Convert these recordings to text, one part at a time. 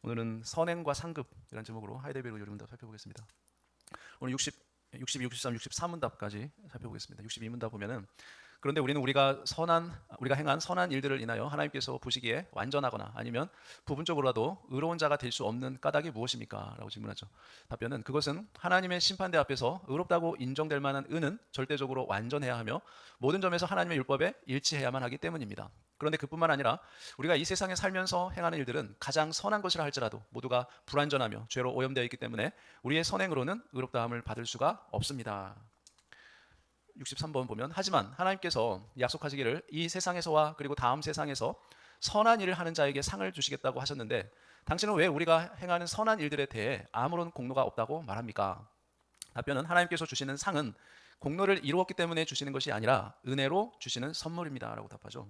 오늘은 선행과 상급이라는 제목으로 하이데베르 요리문답 살펴보겠습니다. 오늘 62, 63, 63문답까지 살펴보겠습니다. 62문답 보면은 그런데 우리가 행한 선한 일들을 인하여 하나님께서 보시기에 완전하거나 아니면 부분적으로라도 의로운 자가 될 수 없는 까닭이 무엇입니까? 라고 질문하죠. 답변은 그것은 하나님의 심판대 앞에서 의롭다고 인정될 만한 의는 절대적으로 완전해야 하며 모든 점에서 하나님의 율법에 일치해야만 하기 때문입니다. 그런데 그뿐만 아니라 우리가 이 세상에 살면서 행하는 일들은 가장 선한 것이라 할지라도 모두가 불완전하며 죄로 오염되어 있기 때문에 우리의 선행으로는 의롭다함을 받을 수가 없습니다. 63번 보면 하지만 하나님께서 약속하시기를 이 세상에서와 그리고 다음 세상에서 선한 일을 하는 자에게 상을 주시겠다고 하셨는데 당신은 왜 우리가 행하는 선한 일들에 대해 아무런 공로가 없다고 말합니까? 답변은 하나님께서 주시는 상은 공로를 이루었기 때문에 주시는 것이 아니라 은혜로 주시는 선물입니다 라고 답하죠.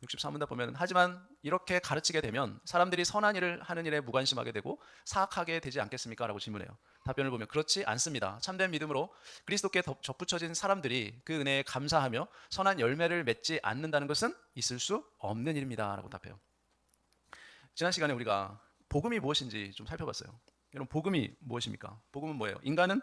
63문답 보면 하지만 이렇게 가르치게 되면 사람들이 선한 일을 하는 일에 무관심하게 되고 사악하게 되지 않겠습니까? 라고 질문해요. 답변을 보면 그렇지 않습니다. 참된 믿음으로 그리스도께 접붙여진 사람들이 그 은혜에 감사하며 선한 열매를 맺지 않는다는 것은 있을 수 없는 일입니다 라고 답해요. 지난 시간에 우리가 복음이 무엇인지 좀 살펴봤어요. 여러분 복음이 무엇입니까? 복음은 뭐예요? 인간은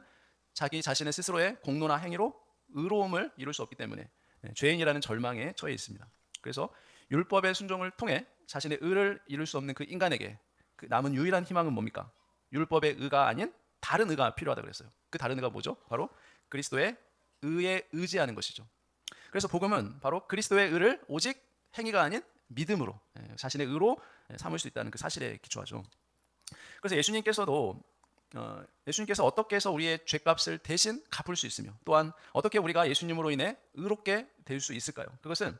자기 자신의 스스로의 공로나 행위로 의로움을 이룰 수 없기 때문에 죄인이라는 절망에 처해 있습니다. 그래서 율법의 순종을 통해 자신의 의를 이룰 수 없는 그 인간에게 그 남은 유일한 희망은 뭡니까? 율법의 의가 아닌 다른 의가 필요하다고 그랬어요. 그 다른 의가 뭐죠? 바로 그리스도의 의에 의지하는 것이죠. 그래서 복음은 바로 그리스도의 의를 오직 행위가 아닌 믿음으로 자신의 의로 삼을 수 있다는 그 사실에 기초하죠. 그래서 예수님께서 어떻게 해서 우리의 죄값을 대신 갚을 수 있으며 또한 어떻게 우리가 예수님으로 인해 의롭게 될 수 있을까요? 그것은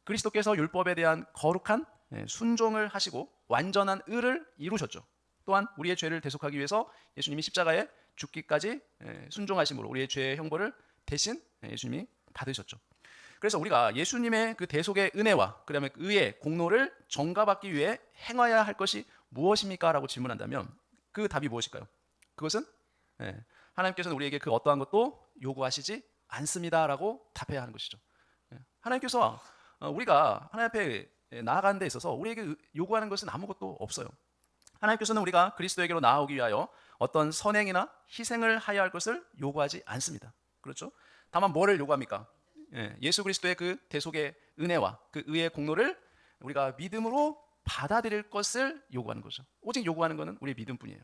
그리스도께서 율법에 대한 거룩한 순종을 하시고 완전한 의를 이루셨죠. 또한 우리의 죄를 대속하기 위해서 예수님이 십자가에 죽기까지 순종하심으로 우리의 죄의 형벌을 대신 예수님이 받으셨죠. 그래서 우리가 예수님의 그 대속의 은혜와 그다음에 의의 공로를 전가받기 위해 행해야 할 것이 무엇입니까? 라고 질문한다면 그 답이 무엇일까요? 그것은 하나님께서는 우리에게 그 어떠한 것도 요구하시지 않습니다 라고 답해야 하는 것이죠. 하나님께서 우리가 하나님 앞에 나아가는 데 있어서 우리에게 요구하는 것은 아무것도 없어요. 하나님께서는 우리가 그리스도에게로 나아오기 위하여 어떤 선행이나 희생을 하여야 할 것을 요구하지 않습니다. 그렇죠? 다만 뭐를 요구합니까? 예수 그리스도의 그 대속의 은혜와 그 의의 공로를 우리가 믿음으로 받아들일 것을 요구하는 거죠. 오직 요구하는 것은 우리의 믿음뿐이에요.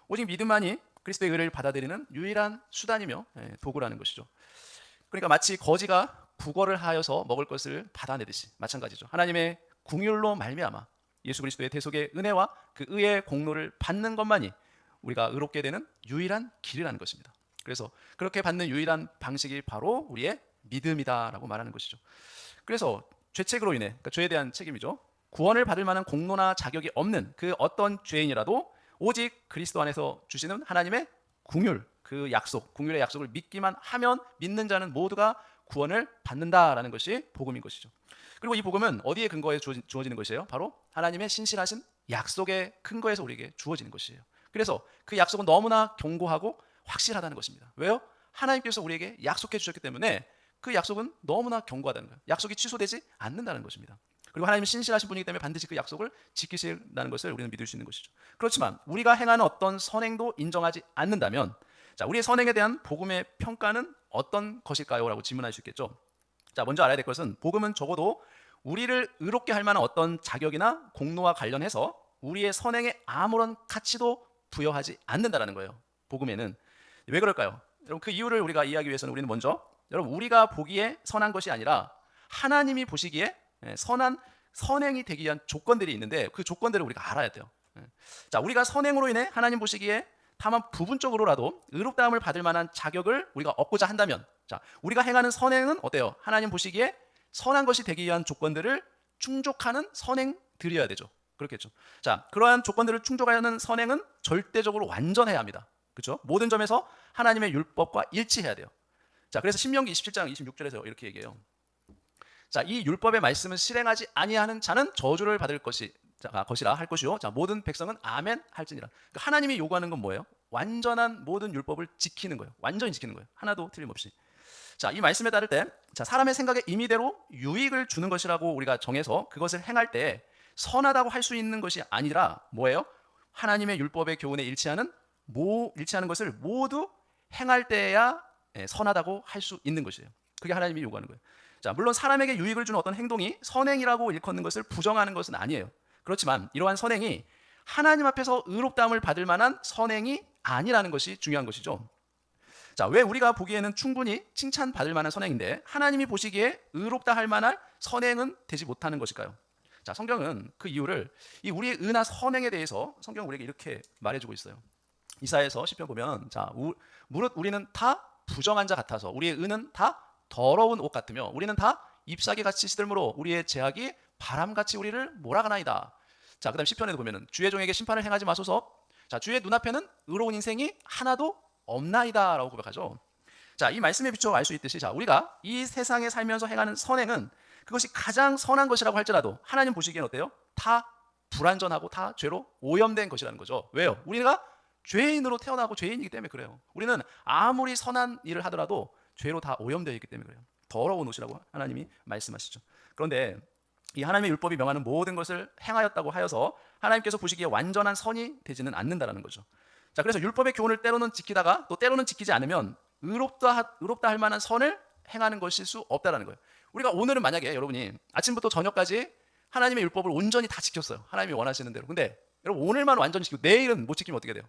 오직 믿음만이 그리스도의 의를 받아들이는 유일한 수단이며 도구라는 것이죠. 그러니까 마치 거지가 북어를 하여서 먹을 것을 받아내듯이 마찬가지죠. 하나님의 긍휼로 말미암아 예수 그리스도의 대속의 은혜와 그 의의 공로를 받는 것만이 우리가 의롭게 되는 유일한 길이라는 것입니다. 그래서 그렇게 받는 유일한 방식이 바로 우리의 믿음이다라고 말하는 것이죠. 그래서 죄책으로 인해 그러니까 죄에 대한 책임이죠. 구원을 받을 만한 공로나 자격이 없는 그 어떤 죄인이라도 오직 그리스도 안에서 주시는 하나님의 긍휼, 그 약속, 긍휼의 약속을 믿기만 하면 믿는 자는 모두가 구원을 받는다라는 것이 복음인 것이죠. 그리고 이 복음은 어디에 근거해 주어지는 것이에요? 바로 하나님의 신실하신 약속의 근거에서 우리에게 주어지는 것이에요. 그래서 그 약속은 너무나 견고하고 확실하다는 것입니다. 왜요? 하나님께서 우리에게 약속해 주셨기 때문에 그 약속은 너무나 견고하다는 거예요. 약속이 취소되지 않는다는 것입니다. 그리고 하나님은 신실하신 분이기 때문에 반드시 그 약속을 지키신다는 것을 우리는 믿을 수 있는 것이죠. 그렇지만 우리가 행하는 어떤 선행도 인정하지 않는다면 자, 우리의 선행에 대한 복음의 평가는 어떤 것일까요? 라고 질문할 수 있겠죠. 자, 먼저 알아야 될 것은 복음은 적어도 우리를 의롭게 할 만한 어떤 자격이나 공로와 관련해서 우리의 선행에 아무런 가치도 부여하지 않는다라는 거예요. 복음에는. 왜 그럴까요? 여러분 그 이유를 우리가 이해하기 위해서는 우리는 먼저 여러분 우리가 보기에 선한 것이 아니라 하나님이 보시기에 선한 선행이 되기 위한 조건들이 있는데 그 조건들을 우리가 알아야 돼요. 자, 우리가 선행으로 인해 하나님 보시기에 다만 부분적으로라도 의롭다함을 받을 만한 자격을 우리가 얻고자 한다면 자, 우리가 행하는 선행은 어때요? 하나님 보시기에 선한 것이 되기 위한 조건들을 충족하는 선행들이어야 되죠. 그렇겠죠. 자, 그러한 조건들을 충족하는 선행은 절대적으로 완전해야 합니다. 그렇죠? 모든 점에서 하나님의 율법과 일치해야 돼요. 자, 그래서 신명기 27장 26절에서 이렇게 얘기해요. 자, 이 율법의 말씀을 실행하지 아니하는 자는 저주를 받을 것이라 할 것이요. 자, 모든 백성은 아멘 할지니라. 그러니까 하나님이 요구하는 건 뭐예요? 완전한 모든 율법을 지키는 거예요. 완전히 지키는 거예요. 하나도 틀림없이. 자, 이 말씀에 따를 때, 자, 사람의 생각에 임의대로 유익을 주는 것이라고 우리가 정해서 그것을 행할 때, 선하다고 할 수 있는 것이 아니라 뭐예요? 하나님의 율법의 교훈에 일치하는 것을 모두 행할 때야 선하다고 할 수 있는 것이에요. 그게 하나님이 요구하는 거예요. 자, 물론 사람에게 유익을 주는 어떤 행동이 선행이라고 일컫는 것을 부정하는 것은 아니에요. 그렇지만 이러한 선행이 하나님 앞에서 의롭다함을 받을 만한 선행이 아니라는 것이 중요한 것이죠. 자, 왜 우리가 보기에는 충분히 칭찬받을 만한 선행인데 하나님이 보시기에 의롭다 할 만한 선행은 되지 못하는 것일까요? 자, 성경은 그 이유를 이 우리의 의나 선행에 대해서 성경은 우리에게 이렇게 말해주고 있어요. 이사야서 시편 보면, 자, 무릇 우리는 다 부정한 자 같아서 우리의 의는 다 더러운 옷 같으며 우리는 다 잎사귀 같이 시들므로 우리의 죄악이 바람같이 우리를 몰아가나이다. 자, 그다음 시편에도 보면은 주의 종에게 심판을 행하지 마소서. 자, 주의 눈앞에는 의로운 인생이 하나도 없나이다라고 고백하죠. 자, 이 말씀에 비추어 알 수 있듯이, 자, 우리가 이 세상에 살면서 행하는 선행은 그것이 가장 선한 것이라고 할지라도 하나님 보시기엔 어때요? 다 불완전하고 다 죄로 오염된 것이라는 거죠. 왜요? 우리가 죄인으로 태어나고 죄인이기 때문에 그래요. 우리는 아무리 선한 일을 하더라도 죄로 다 오염되어 있기 때문에 그래요. 더러운 옷이라고 하나님이 말씀하시죠. 그런데 이 하나님의 율법이 명하는 모든 것을 행하였다고 하여서 하나님께서 보시기에 완전한 선이 되지는 않는다라는 거죠. 자, 그래서 율법의 교훈을 때로는 지키다가 또 때로는 지키지 않으면 의롭다 할 만한 선을 행하는 것일 수 없다라는 거예요. 우리가 오늘은 만약에 여러분이 아침부터 저녁까지 하나님의 율법을 온전히 다 지켰어요. 하나님이 원하시는 대로. 근데 여러분 오늘만 완전히 지키고 내일은 못 지키면 어떻게 돼요?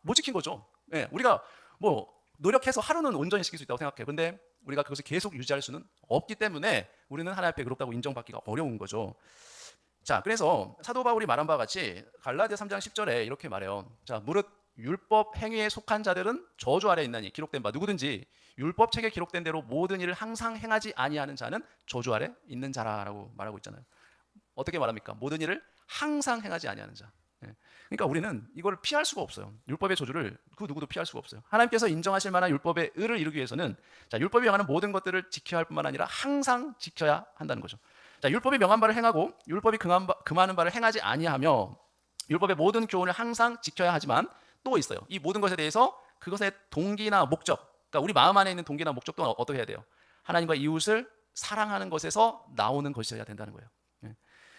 못 지킨 거죠. 예, 우리가 뭐 노력해서 하루는 온전히 지킬 수 있다고 생각해요. 근데 우리가 그것을 계속 유지할 수는 없기 때문에 우리는 하나님 앞에 의롭다고 인정받기가 어려운 거죠. 자, 그래서 사도 바울이 말한 바와 같이 갈라디아 3장 10절에 이렇게 말해요. 자, 무릇 율법 행위에 속한 자들은 저주 아래 있나니 기록된 바 누구든지 율법 책에 기록된 대로 모든 일을 항상 행하지 아니하는 자는 저주 아래 있는 자라라고 말하고 있잖아요. 어떻게 말합니까? 모든 일을 항상 행하지 아니하는 자. 그러니까 우리는 이걸 피할 수가 없어요. 율법의 저주를 그 누구도 피할 수가 없어요. 하나님께서 인정하실 만한 율법의 의를 이루기 위해서는, 자, 율법이 명하는 모든 것들을 지켜야 할 뿐만 아니라 항상 지켜야 한다는 거죠. 자, 율법이 명한 바를 행하고 율법이 금하는 바를 행하지 아니하며 율법의 모든 교훈을 항상 지켜야 하지만 또 있어요. 이 모든 것에 대해서 그것의 동기나 목적, 그러니까 우리 마음 안에 있는 동기나 목적도 어떻게 해야 돼요? 하나님과 이웃을 사랑하는 것에서 나오는 것이어야 된다는 거예요.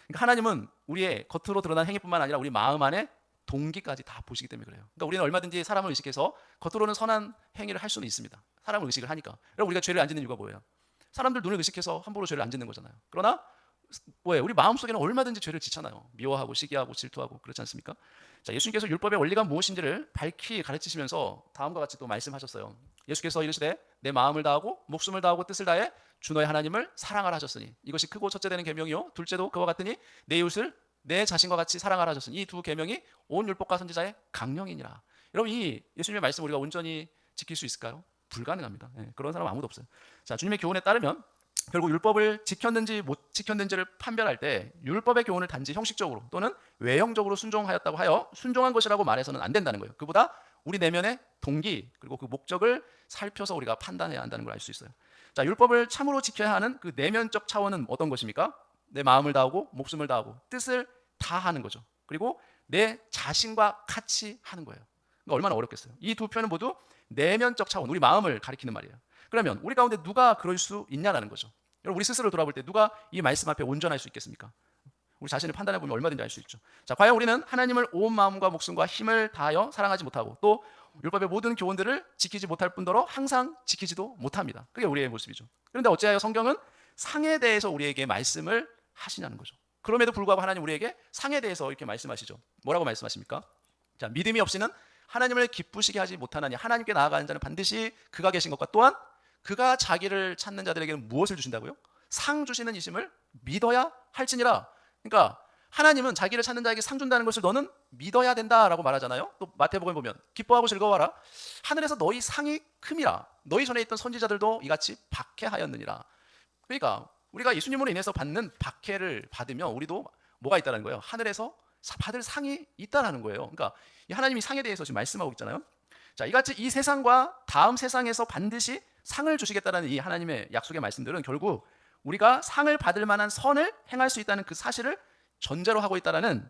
그러니까 하나님은 우리의 겉으로 드러난 행위뿐만 아니라 우리 마음 안에 동기까지 다 보시기 때문에 그래요. 그러니까 우리는 얼마든지 사람을 의식해서 겉으로는 선한 행위를 할 수는 있습니다. 사람을 의식을 하니까. 그럼 우리가 죄를 안 짓는 이유가 뭐예요? 사람들 눈을 의식해서 함부로 죄를 안 짓는 거잖아요. 그러나 뭐예요? 우리 마음속에는 얼마든지 죄를 짓잖아요. 미워하고 시기하고 질투하고 그렇지 않습니까? 자, 예수님께서 율법의 원리가 무엇인지를 밝히 가르치시면서 다음과 같이 또 말씀하셨어요. 예수께서 이르시되 내 마음을 다하고 목숨을 다하고 뜻을 다해 주 너의 하나님을 사랑하라 하셨으니 이것이 크고 첫째 되는 계명이요 둘째도 그와 같으니 내 이웃을 내 자신과 같이 사랑하라 하셨으니 이 두 계명이 온 율법과 선지자의 강령이니라. 여러분, 이 예수님의 말씀 우리가 온전히 지킬 수 있을까요? 불가능합니다. 그런 사람 아무도 없어요. 자, 주님의 교훈에 따르면 결국 율법을 지켰는지 못 지켰는지를 판별할 때 율법의 교훈을 단지 형식적으로 또는 외형적으로 순종하였다고 하여 순종한 것이라고 말해서는 안 된다는 거예요. 그보다 우리 내면의 동기 그리고 그 목적을 살펴서 우리가 판단해야 한다는 걸 알 수 있어요. 자, 율법을 참으로 지켜야 하는 그 내면적 차원은 어떤 것입니까? 내 마음을 다하고 목숨을 다하고 뜻을 다하는 거죠. 그리고 내 자신과 같이 하는 거예요. 그러니까 얼마나 어렵겠어요. 이 두 표현은 모두 내면적 차원, 우리 마음을 가리키는 말이에요. 그러면 우리 가운데 누가 그럴 수 있냐라는 거죠. 여러분, 우리 스스로 돌아볼 때 누가 이 말씀 앞에 온전할 수 있겠습니까? 우리 자신을 판단해 보면 얼마든지 알 수 있죠. 자, 과연 우리는 하나님을 온 마음과 목숨과 힘을 다하여 사랑하지 못하고 또 율법의 모든 교훈들을 지키지 못할 뿐더러 항상 지키지도 못합니다. 그게 우리의 모습이죠. 그런데 어찌하여 성경은 상에 대해서 우리에게 말씀을 하시냐는 거죠. 그럼에도 불구하고 하나님 우리에게 상에 대해서 이렇게 말씀하시죠. 뭐라고 말씀하십니까? 자, 믿음이 없이는 하나님을 기쁘시게 하지 못하나니 하나님께 나아가는 자는 반드시 그가 계신 것과 또한 그가 자기를 찾는 자들에게는 무엇을 주신다고요? 상 주시는 이심을 믿어야 할지니라. 그러니까 하나님은 자기를 찾는 자에게 상 준다는 것을 너는 믿어야 된다라고 말하잖아요. 또 마태복음 보면 기뻐하고 즐거워하라. 하늘에서 너희 상이 큼이라. 너희 전에 있던 선지자들도 이같이 박해하였느니라. 그러니까 우리가 예수님으로 인해서 받는 박해를 받으면 우리도 뭐가 있다는 거예요? 하늘에서 받을 상이 있다라는 거예요. 그러니까 이 하나님이 상에 대해서 지금 말씀하고 있잖아요. 자, 이같이 이 세상과 다음 세상에서 반드시 상을 주시겠다는 이 하나님의 약속의 말씀들은 결국 우리가 상을 받을 만한 선을 행할 수 있다는 그 사실을 전제로 하고 있다는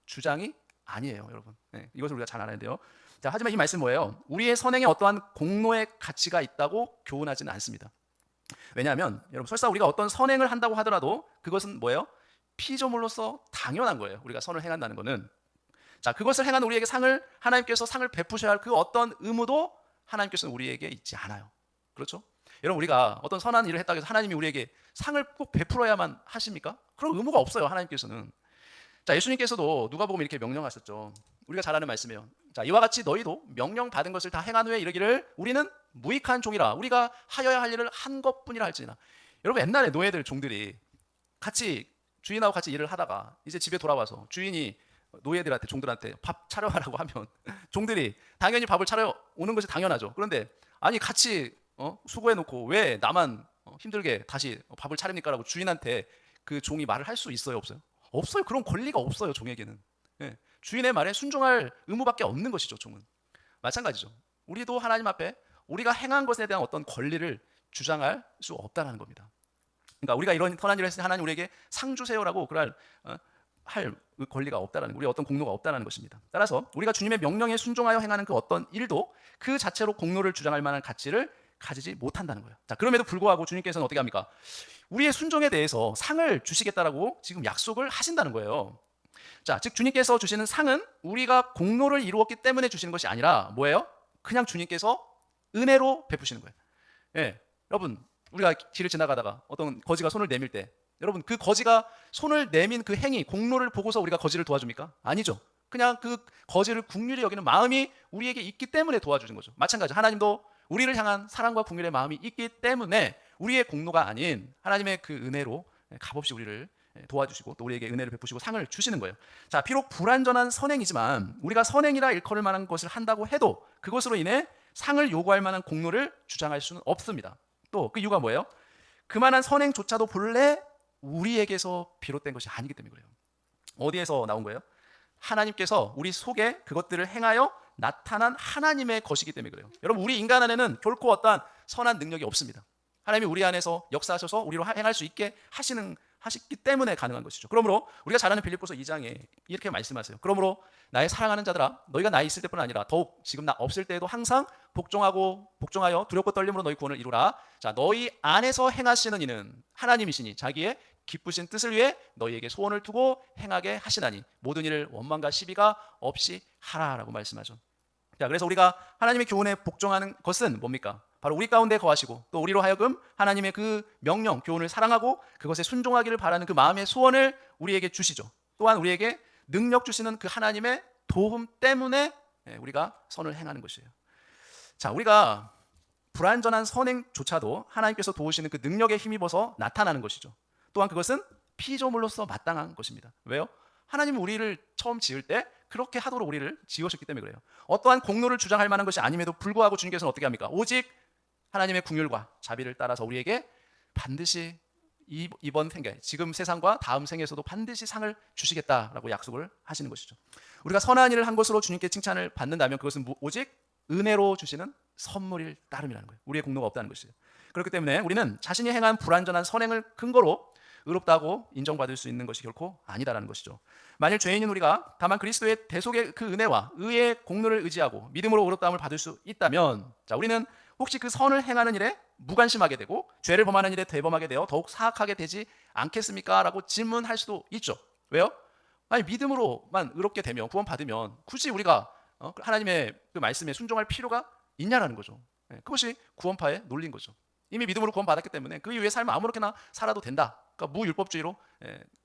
주장이 아니에요, 여러분. 이것을 우리가 잘 알아야 돼요. 자, 하지만 이 말씀 뭐예요? 우리의 선행에 어떠한 공로의 가치가 있다고 교훈하지는 않습니다. 왜냐하면 여러분, 설사 우리가 어떤 선행을 한다고 하더라도 그것은 뭐예요? 피조물로서 당연한 거예요. 우리가 선을 행한다는 거는. 자, 그것을 행한 우리에게 하나님께서 상을 베푸셔야 할 그 어떤 의무도 하나님께서는 우리에게 있지 않아요. 그렇죠? 여러분, 우리가 어떤 선한 일을 했다고 해서 하나님이 우리에게 상을 꼭 베풀어야만 하십니까? 그런 의무가 없어요, 하나님께서는. 자, 예수님께서도 누가복음 이렇게 명령하셨죠. 우리가 잘 아는 말씀이에요. 자, 이와 같이 너희도 명령받은 것을 다 행한 후에 이르기를 우리는 무익한 종이라, 우리가 하여야 할 일을 한 것뿐이라 할지니라. 여러분, 옛날에 노예들, 종들이 같이 주인하고 같이 일을 하다가 이제 집에 돌아와서 주인이 노예들한테, 종들한테 밥 차려가라고 하면 종들이 당연히 밥을 차려 오는 것이 당연하죠. 그런데 아니, 같이 수고해놓고 왜 나만 힘들게 다시 밥을 차립니까? 라고 주인한테 그 종이 말을 할 수 있어요, 없어요? 없어요. 그런 권리가 없어요, 종에게는. 예. 주인의 말에 순종할 의무밖에 없는 것이죠, 종은. 마찬가지죠. 우리도 하나님 앞에 우리가 행한 것에 대한 어떤 권리를 주장할 수 없다는 겁니다. 그러니까 우리가 이런 선한 일을 했을 때 하나님 우리에게 상 주세요라고 할 권리가 없다라는, 우리의 어떤 공로가 없다는 것입니다. 따라서 우리가 주님의 명령에 순종하여 행하는 그 어떤 일도 그 자체로 공로를 주장할 만한 가치를 가지지 못한다는 거예요. 자, 그럼에도 불구하고 주님께서는 어떻게 합니까? 우리의 순종에 대해서 상을 주시겠다라고 지금 약속을 하신다는 거예요. 자, 즉 주님께서 주시는 상은 우리가 공로를 이루었기 때문에 주시는 것이 아니라 뭐예요? 그냥 주님께서 은혜로 베푸시는 거예요. 예, 여러분, 우리가 길을 지나가다가 어떤 거지가 손을 내밀 때, 여러분, 그 거지가 손을 내민 그 행위, 공로를 보고서 우리가 거지를 도와줍니까? 아니죠. 그냥 그 거지를 긍휼히 여기는 마음이 우리에게 있기 때문에 도와주는 거죠. 마찬가지, 하나님도 우리를 향한 사랑과 긍휼의 마음이 있기 때문에 우리의 공로가 아닌 하나님의 그 은혜로 값없이 우리를 도와주시고 또 우리에게 은혜를 베푸시고 상을 주시는 거예요. 자, 비록 불완전한 선행이지만 우리가 선행이라 일컬을 만한 것을 한다고 해도 그것으로 인해 상을 요구할 만한 공로를 주장할 수는 없습니다. 또 그 이유가 뭐예요? 그만한 선행조차도 본래 우리에게서 비롯된 것이 아니기 때문에 그래요. 어디에서 나온 거예요? 하나님께서 우리 속에 그것들을 행하여 나타난 하나님의 것이기 때문에 그래요. 여러분, 우리 인간 안에는 결코 어떠한 선한 능력이 없습니다. 하나님이 우리 안에서 역사하셔서 우리로 행할 수 있게 하시기 때문에 가능한 것이죠. 그러므로 우리가 잘 아는 빌립보서 2장에 이렇게 말씀하세요. 그러므로 나의 사랑하는 자들아, 너희가 나 있을 때뿐 아니라 더욱 지금 나 없을 때에도 항상 복종하여 두렵고 떨림으로 너희 구원을 이루라. 자, 너희 안에서 행하시는 이는 하나님이시니 자기의 기쁘신 뜻을 위해 너희에게 소원을 두고 행하게 하시나니 모든 일을 원망과 시비가 없이 하라라고 말씀하죠. 자, 그래서 우리가 하나님의 교훈에 복종하는 것은 뭡니까? 바로 우리 가운데 거하시고 또 우리로 하여금 하나님의 그 명령, 교훈을 사랑하고 그것에 순종하기를 바라는 그 마음의 소원을 우리에게 주시죠. 또한 우리에게 능력 주시는 그 하나님의 도움 때문에 우리가 선을 행하는 것이에요. 자, 우리가 불완전한 선행조차도 하나님께서 도우시는 그 능력에 힘입어서 나타나는 것이죠. 또한 그것은 피조물로서 마땅한 것입니다. 왜요? 하나님은 우리를 처음 지을 때 그렇게 하도록 우리를 지으셨기 때문에 그래요. 어떠한 공로를 주장할 만한 것이 아님에도 불구하고 주님께서는 어떻게 합니까? 오직 하나님의 긍휼과 자비를 따라서 우리에게 반드시 이번 생에, 지금 세상과 다음 생에서도 반드시 상을 주시겠다라고 약속을 하시는 것이죠. 우리가 선한 일을 한 것으로 주님께 칭찬을 받는다면 그것은 오직 은혜로 주시는 선물일 따름이라는 거예요. 우리의 공로가 없다는 것이에요. 그렇기 때문에 우리는 자신이 행한 불완전한 선행을 근거로 의롭다고 인정받을 수 있는 것이 결코 아니다라는 것이죠. 만일 죄인인 우리가 다만 그리스도의 대속의 그 은혜와 의의 공로를 의지하고 믿음으로 의롭다함을 받을 수 있다면, 자, 우리는 혹시 그 선을 행하는 일에 무관심하게 되고 죄를 범하는 일에 대범하게 되어 더욱 사악하게 되지 않겠습니까? 라고 질문할 수도 있죠. 왜요? 아니, 믿음으로만 의롭게 되면, 구원받으면 굳이 우리가 하나님의 그 말씀에 순종할 필요가 있냐라는 거죠. 그것이 구원파의 논리인 거죠. 이미 믿음으로 구원받았기 때문에 그 이후의 삶을 아무렇게나 살아도 된다. 그러니까 무율법주의로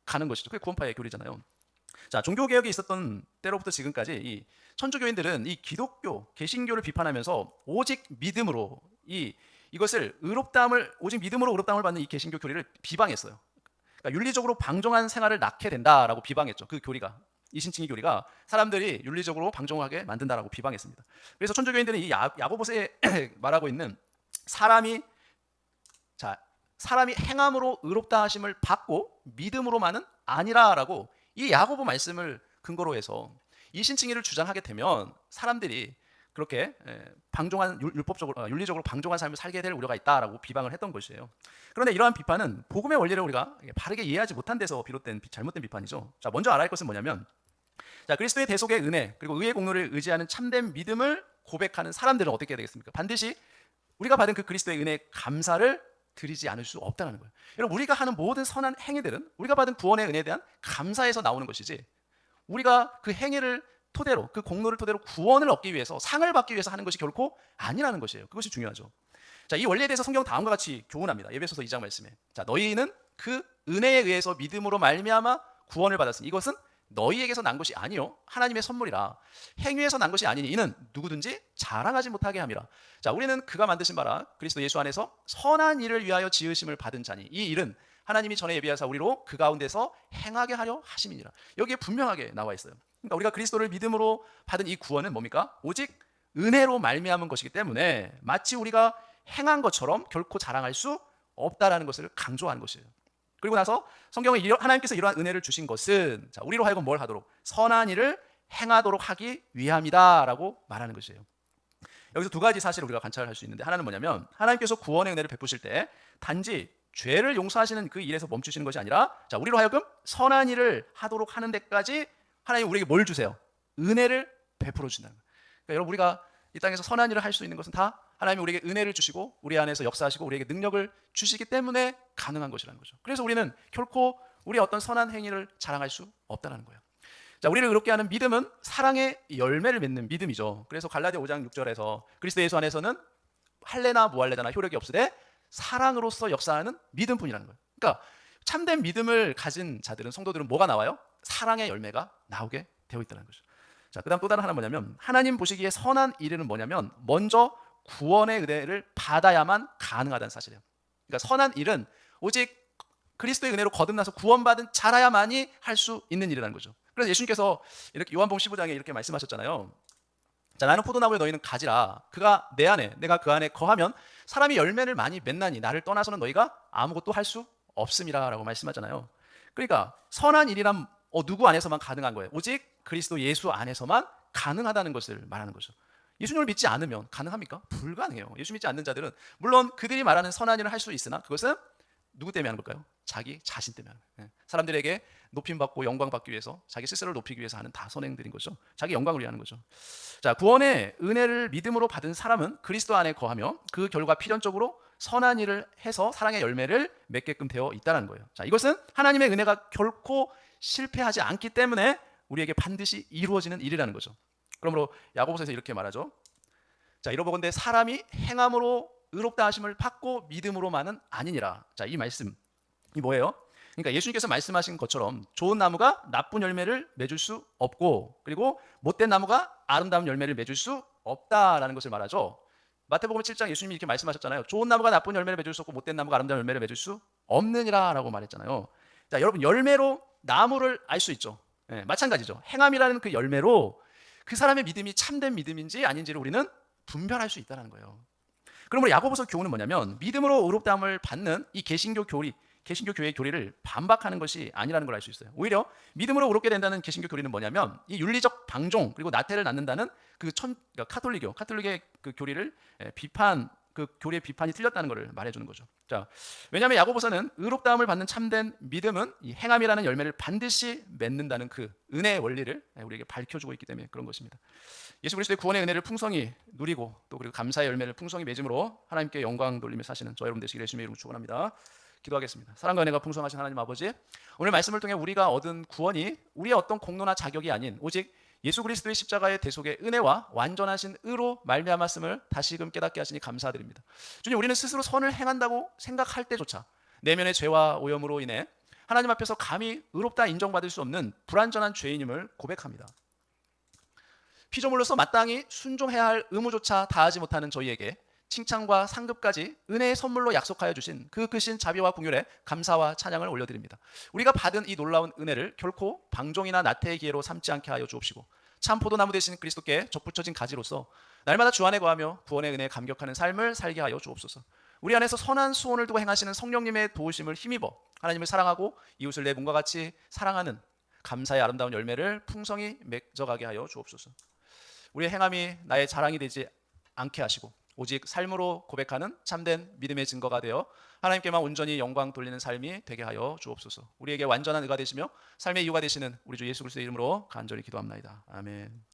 가는 것이죠. 그게 구원파의 교리잖아요. 자, 종교개혁이 있었던 때로부터 지금까지 이 천주교인들은 이 기독교, 개신교를 비판하면서 오직 믿음으로 이것을 오직 믿음으로 의롭다함을 받는 이 개신교 교리를 비방했어요. 그러니까 윤리적으로 방종한 생활을 낳게 된다라고 비방했죠. 그 교리가, 이신칭의 교리가 사람들이 윤리적으로 방종하게 만든다라고 비방했습니다. 그래서 천주교인들은 이 야고보서에 말하고 있는 사람이 행함으로 의롭다 하심을 받고 믿음으로만은 아니라라고 이 야고보 말씀을 근거로 해서 이신칭의를 주장하게 되면 사람들이 그렇게 윤리적으로 방종한 삶을 살게 될 우려가 있다라고 비방을 했던 것이에요. 그런데 이러한 비판은 복음의 원리를 우리가 바르게 이해하지 못한 데서 비롯된 잘못된 비판이죠. 자, 먼저 알아야 할 것은 뭐냐면, 자, 그리스도의 대속의 은혜 그리고 의의 공로를 의지하는 참된 믿음을 고백하는 사람들은 어떻게 해야 되겠습니까? 반드시 우리가 받은 그 그리스도의 은혜에 감사를 드리지 않을 수 없다는 거예요. 여러분, 우리가 하는 모든 선한 행위들은 우리가 받은 구원의 은혜에 대한 감사에서 나오는 것이지, 우리가 그 행위를 토대로, 그 공로를 토대로 구원을 얻기 위해서, 상을 받기 위해서 하는 것이 결코 아니라는 것이에요. 그것이 중요하죠. 자, 이 원리에 대해서 성경 다음과 같이 교훈합니다. 에베소서 2장 말씀에, 자, 너희는 그 은혜에 의해서 믿음으로 말미암아 구원을 받았으니 이것은 너희에게서 난 것이 아니요 하나님의 선물이라. 행위에서 난 것이 아니니 이는 누구든지 자랑하지 못하게 함이라. 자, 우리는 그가 만드신 바라 그리스도 예수 안에서 선한 일을 위하여 지으심을 받은 자니 이 일은 하나님이 전에 예비하사 우리로 그 가운데서 행하게 하려 하심이니라. 여기에 분명하게 나와 있어요. 그러니까 우리가 그리스도를 믿음으로 받은 이 구원은 뭡니까? 오직 은혜로 말미암은 것이기 때문에 마치 우리가 행한 것처럼 결코 자랑할 수 없다라는 것을 강조하는 것이에요. 그리고 나서 성경에 하나님께서 이러한 은혜를 주신 것은, 자, 우리로 하여금 뭘 하도록? 선한 일을 행하도록 하기 위함이다라고 말하는 것이에요. 여기서 두 가지 사실을 우리가 관찰할 수 있는데, 하나는 뭐냐면 하나님께서 구원의 은혜를 베푸실 때 단지 죄를 용서하시는 그 일에서 멈추시는 것이 아니라, 자, 우리로 하여금 선한 일을 하도록 하는 데까지 하나님 우리에게 뭘 주세요? 은혜를 베풀어 주신다는 거예요. 그러니까 여러분, 우리가 이 땅에서 선한 일을 할 수 있는 것은 다 하나님이 우리에게 은혜를 주시고 우리 안에서 역사하시고 우리에게 능력을 주시기 때문에 가능한 것이라는 거죠. 그래서 우리는 결코 우리의 어떤 선한 행위를 자랑할 수 없다는 거예요. 자, 우리를 의롭게 하는 믿음은 사랑의 열매를 맺는 믿음이죠. 그래서 갈라디아 5장 6절에서 그리스도 예수 안에서는 할례나 무할례나 효력이 없으되 사랑으로서 역사하는 믿음뿐이라는 거예요. 그러니까 참된 믿음을 가진 자들은, 성도들은 뭐가 나와요? 사랑의 열매가 나오게 되어 있다는 거죠. 자, 그다음 또 다른 하나 뭐냐면, 하나님 보시기에 선한 일은 뭐냐면 먼저 구원의 은혜를 받아야만 가능하다는 사실이에요. 그러니까 선한 일은 오직 그리스도의 은혜로 거듭나서 구원받은 자라야만이 할 수 있는 일이라는 거죠. 그래서 예수님께서 이렇게 요한복음 15장에 이렇게 말씀하셨잖아요. 자, 나는 포도나무에 너희는 가지라. 그가 내 안에, 내가 그 안에 거하면 사람이 열매를 많이 맺나니 나를 떠나서는 너희가 아무것도 할 수 없음이라라고 말씀하잖아요. 그러니까 선한 일이란 누구 안에서만 가능한 거예요? 오직 그리스도 예수 안에서만 가능하다는 것을 말하는 거죠. 예수님을 믿지 않으면 가능합니까? 불가능해요. 예수 믿지 않는 자들은 물론 그들이 말하는 선한 일을 할 수 있으나 그것은 누구 때문에 하는 걸까요? 자기 자신 때문에 하는 거예요. 사람들에게 높임받고 영광받기 위해서, 자기 스스로를 높이기 위해서 하는 다 선행들인 거죠. 자기 영광을 위하는 거죠. 자, 구원의 은혜를 믿음으로 받은 사람은 그리스도 안에 거하며 그 결과 필연적으로 선한 일을 해서 사랑의 열매를 맺게끔 되어 있다는 거예요. 자, 이것은 하나님의 은혜가 결코 실패하지 않기 때문에 우리에게 반드시 이루어지는 일이라는 거죠. 그러므로 야고보서에서 이렇게 말하죠. 자, 이러보건대 사람이 행함으로 의롭다 하심을 받고 믿음으로만은 아니니라. 자, 이 말씀이 뭐예요? 그러니까 예수님께서 말씀하신 것처럼 좋은 나무가 나쁜 열매를 맺을 수 없고, 그리고 못된 나무가 아름다운 열매를 맺을 수 없다라는 것을 말하죠. 마태복음 7장 예수님이 이렇게 말씀하셨잖아요. 좋은 나무가 나쁜 열매를 맺을 수 없고 못된 나무가 아름다운 열매를 맺을 수 없느니라 라고 말했잖아요. 자, 여러분, 열매로 나무를 알 수 있죠. 마찬가지죠. 행함이라는 그 열매로 그 사람의 믿음이 참된 믿음인지 아닌지를 우리는 분별할 수 있다는 거예요. 그러므로 야고보서 교훈은 뭐냐면, 믿음으로 의롭다함을 받는 이 개신교 교회의 교리를 반박하는 것이 아니라는 걸 알 수 있어요. 오히려 믿음으로 의롭게 된다는 개신교 교리는 뭐냐면, 이 윤리적 방종 그리고 나태를 낳는다는 그러니까 카톨릭의 그 교리를 그 교리의 비판이 틀렸다는 것을 말해주는 거죠. 자, 왜냐하면 야고보서는 의롭다함을 받는 참된 믿음은 이 행함이라는 열매를 반드시 맺는다는 그 은혜의 원리를 우리에게 밝혀주고 있기 때문에 그런 것입니다. 예수 그리스도의 구원의 은혜를 풍성히 누리고 또 그리고 감사의 열매를 풍성히 맺음으로 하나님께 영광 돌리며 사시는 저 여러분 되시기를 예수님의 이름으로 축원합니다. 기도하겠습니다. 사랑과 은혜가 풍성하신 하나님 아버지, 오늘 말씀을 통해 우리가 얻은 구원이 우리의 어떤 공로나 자격이 아닌 오직 예수 그리스도의 십자가의 대속의 은혜와 완전하신 의로 말미암았음을 다시금 깨닫게 하시니 감사드립니다. 주님, 우리는 스스로 선을 행한다고 생각할 때조차 내면의 죄와 오염으로 인해 하나님 앞에서 감히 의롭다 인정받을 수 없는 불완전한 죄인임을 고백합니다. 피조물로서 마땅히 순종해야 할 의무조차 다하지 못하는 저희에게 칭찬과 상급까지 은혜의 선물로 약속하여 주신 그 크신 자비와 긍휼에 감사와 찬양을 올려드립니다. 우리가 받은 이 놀라운 은혜를 결코 방종이나 나태의 기회로 삼지 않게 하여 주옵시고, 참 포도나무 되신 그리스도께 접붙여진 가지로서 날마다 주 안에 거하며 구원의 은혜에 감격하는 삶을 살게 하여 주옵소서. 우리 안에서 선한 수온을 두고 행하시는 성령님의 도우심을 힘입어 하나님을 사랑하고 이웃을 내 몸과 같이 사랑하는 감사의 아름다운 열매를 풍성히 맺어가게 하여 주옵소서. 우리의 행함이 나의 자랑이 되지 않게 하시고 오직 삶으로 고백하는 참된 믿음의 증거가 되어 하나님께만 온전히 영광 돌리는 삶이 되게 하여 주옵소서. 우리에게 완전한 의가 되시며 삶의 이유가 되시는 우리 주 예수 그리스도의 이름으로 간절히 기도합나이다. 아멘.